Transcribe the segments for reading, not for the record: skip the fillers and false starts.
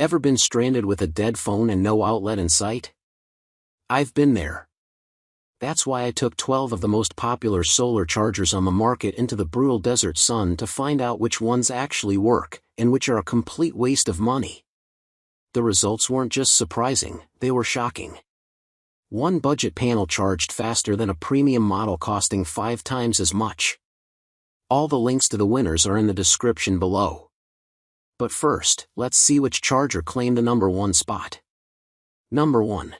Ever been stranded with a dead phone and no outlet in sight? I've been there. That's why I took 12 of the most popular solar chargers on the market into the brutal desert sun to find out which ones actually work, and which are a complete waste of money. The results weren't just surprising, they were shocking. One budget panel charged faster than a premium model costing 5 times as much. All the links to the winners are in the description below. But first, let's see which charger claimed the number 1 spot. Number 1.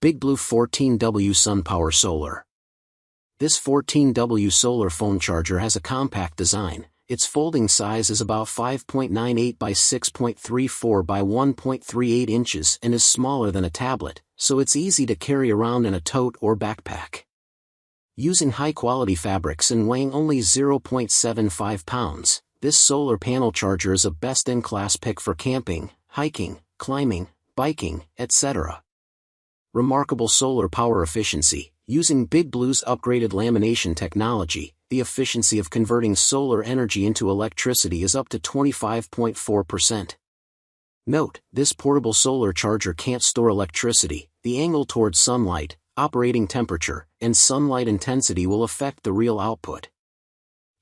BigBlue 14W SunPower Solar. This 14W solar phone charger has a compact design. Its folding size is about 5.98 by 6.34 by 1.38 inches and is smaller than a tablet, so it's easy to carry around in a tote or backpack. Using high-quality fabrics and weighing only 0.75 pounds, this solar panel charger is a best-in-class pick for camping, hiking, climbing, biking, etc. Remarkable solar power efficiency. Using BigBlue's upgraded lamination technology, the efficiency of converting solar energy into electricity is up to 25.4%. Note, this portable solar charger can't store electricity. The angle towards sunlight, operating temperature, and sunlight intensity will affect the real output.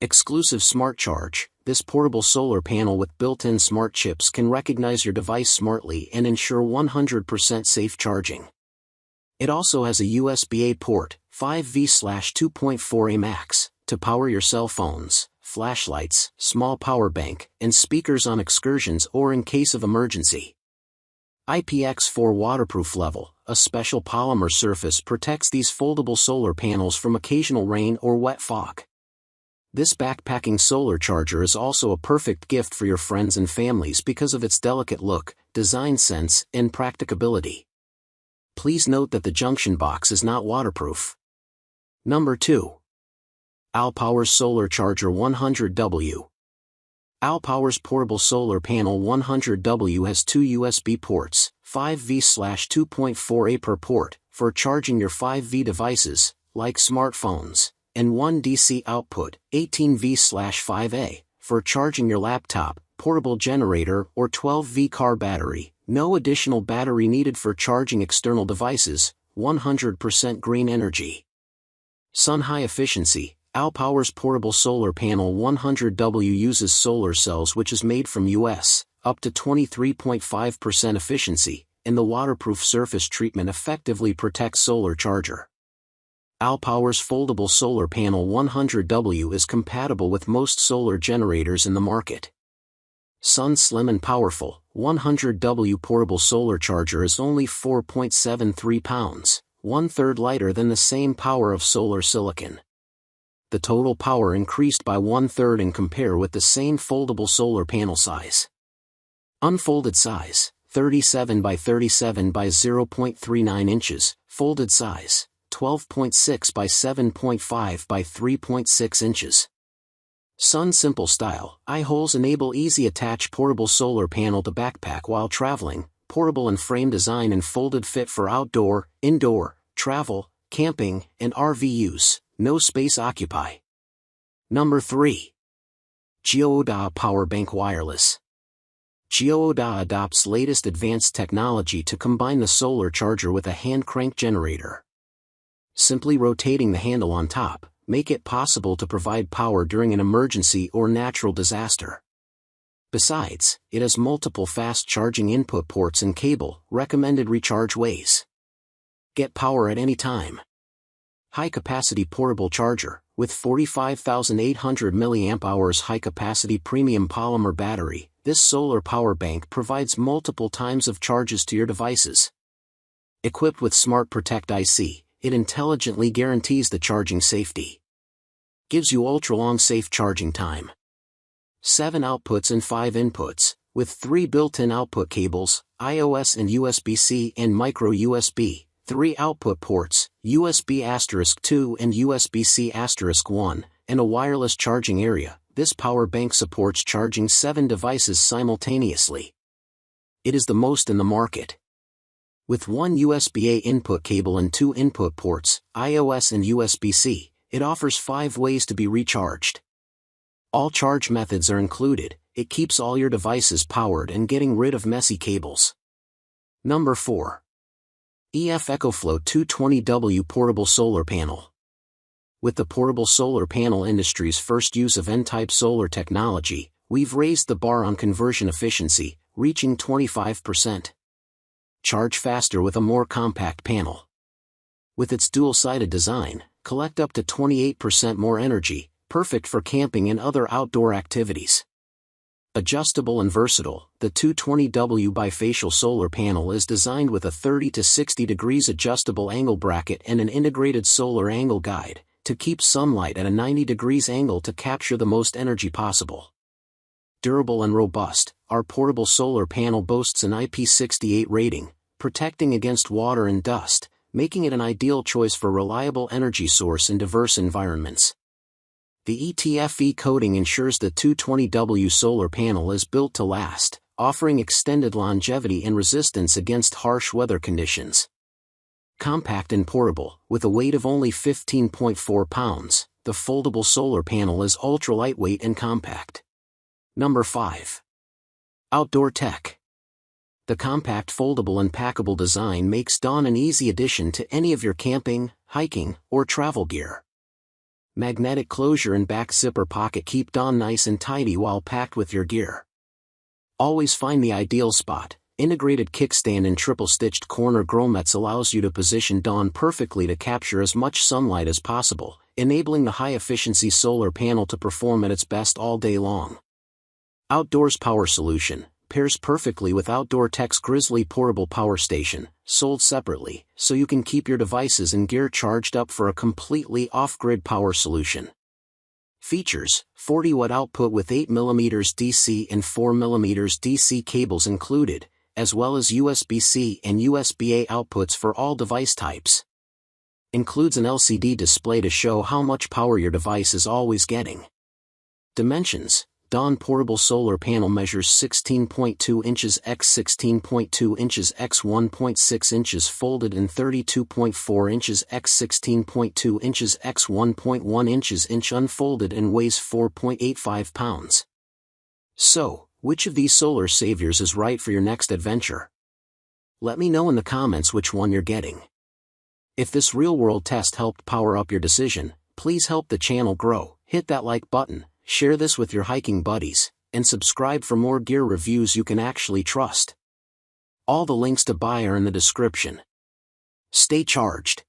Exclusive Smart Charge. This portable solar panel with built-in smart chips can recognize your device smartly and ensure 100% safe charging. It also has a USB-A port, 5V/2.4A max, to power your cell phones, flashlights, small power bank, and speakers on excursions or in case of emergency. IPX4 waterproof level. A special polymer surface protects these foldable solar panels from occasional rain or wet fog. This backpacking solar charger is also a perfect gift for your friends and families because of its delicate look, design sense, and practicability. Please note that the junction box is not waterproof. Number 2. ALLPOWERS Solar Charger 100W. ALLPOWERS Portable Solar Panel 100W has 2 USB ports, 5V/2.4A per port, for charging your 5V devices, like smartphones, and 1 DC output, 18V/5A, for charging your laptop, portable generator, or 12V car battery. No additional battery needed for charging external devices, 100% green energy. Sun high efficiency. ALLPOWERS Portable Solar Panel 100W uses solar cells which is made from US, up to 23.5% efficiency, and the waterproof surface treatment effectively protects solar charger. ALLPOWERS Foldable Solar Panel 100W is compatible with most solar generators in the market. Sun Slim and Powerful 100W Portable Solar Charger is only 4.73 pounds, 1/3 lighter than the same power of solar silicon. The total power increased by 1/3 in compare with the same foldable solar panel size. Unfolded size, 37 by 37 by 0.39 inches, folded size, 12.6 by 7.5 by 3.6 inches. Sun Simple Style. Eye holes enable easy attach portable solar panel to backpack while traveling, portable and frame design and folded fit for outdoor, indoor, travel, camping, and RV use, no space occupy. Number 3. GOODaaa Power Bank Wireless. GOODaaa adopts latest advanced technology to combine the solar charger with a hand crank generator. Simply rotating the handle on top, make it possible to provide power during an emergency or natural disaster. Besides, it has multiple fast charging input ports and cable, recommended recharge ways. Get power at any time. High-capacity portable charger, with 45,800 mAh high-capacity premium polymer battery, this solar power bank provides multiple times of charges to your devices. Equipped with Smart Protect IC, it intelligently guarantees the charging safety. Gives you ultra-long safe charging time. 7 outputs and 5 inputs, with 3 built-in output cables, iOS and USB-C and micro USB, 3 output ports, USB*2 and USB-C*1, and a wireless charging area. This power bank supports charging 7 devices simultaneously. It is the most in the market. With 1 USB-A input cable and 2 input ports, iOS and USB-C, it offers 5 ways to be recharged. All charge methods are included, it keeps all your devices powered and getting rid of messy cables. Number 4. ECOFLOW 220W Portable Solar Panel. With the portable solar panel industry's first use of N-type solar technology, we've raised the bar on conversion efficiency, reaching 25%. Charge faster with a more compact panel. With its dual-sided design, collect up to 28% more energy, perfect for camping and other outdoor activities. Adjustable and versatile, the 220W bifacial solar panel is designed with a 30 to 60 degrees adjustable angle bracket and an integrated solar angle guide, to keep sunlight at a 90 degrees angle to capture the most energy possible. Durable and robust, our portable solar panel boasts an IP68 rating, protecting against water and dust, making it an ideal choice for reliable energy source in diverse environments. The ETFE coating ensures the 220W solar panel is built to last, offering extended longevity and resistance against harsh weather conditions. Compact and portable, with a weight of only 15.4 pounds, the foldable solar panel is ultra-lightweight and compact. Number 5. Outdoor Tech. The compact foldable and packable design makes Dawn an easy addition to any of your camping, hiking, or travel gear. Magnetic closure and back zipper pocket keep Dawn nice and tidy while packed with your gear. Always find the ideal spot. Integrated kickstand and triple-stitched corner grommets allows you to position Dawn perfectly to capture as much sunlight as possible, enabling the high-efficiency solar panel to perform at its best all day long. Outdoors Power Solution pairs perfectly with Outdoor Tech's Grizzly Portable Power Station, sold separately, so you can keep your devices and gear charged up for a completely off-grid power solution. Features: 40-watt output with 8mm DC and 4mm DC cables included, as well as USB-C and USB-A outputs for all device types. Includes an LCD display to show how much power your device is always getting. Dimensions: Dawn portable solar panel measures 16.2 inches x 16.2 inches x 1.6 inches folded and 32.4 inches x 16.2 inches x 1.1 inches unfolded and weighs 4.85 pounds. So, which of these solar saviors is right for your next adventure? Let me know in the comments which one you're getting. If this real-world test helped power up your decision, please help the channel grow. Hit that like button, share this with your hiking buddies, and subscribe for more gear reviews you can actually trust. All the links to buy are in the description. Stay charged.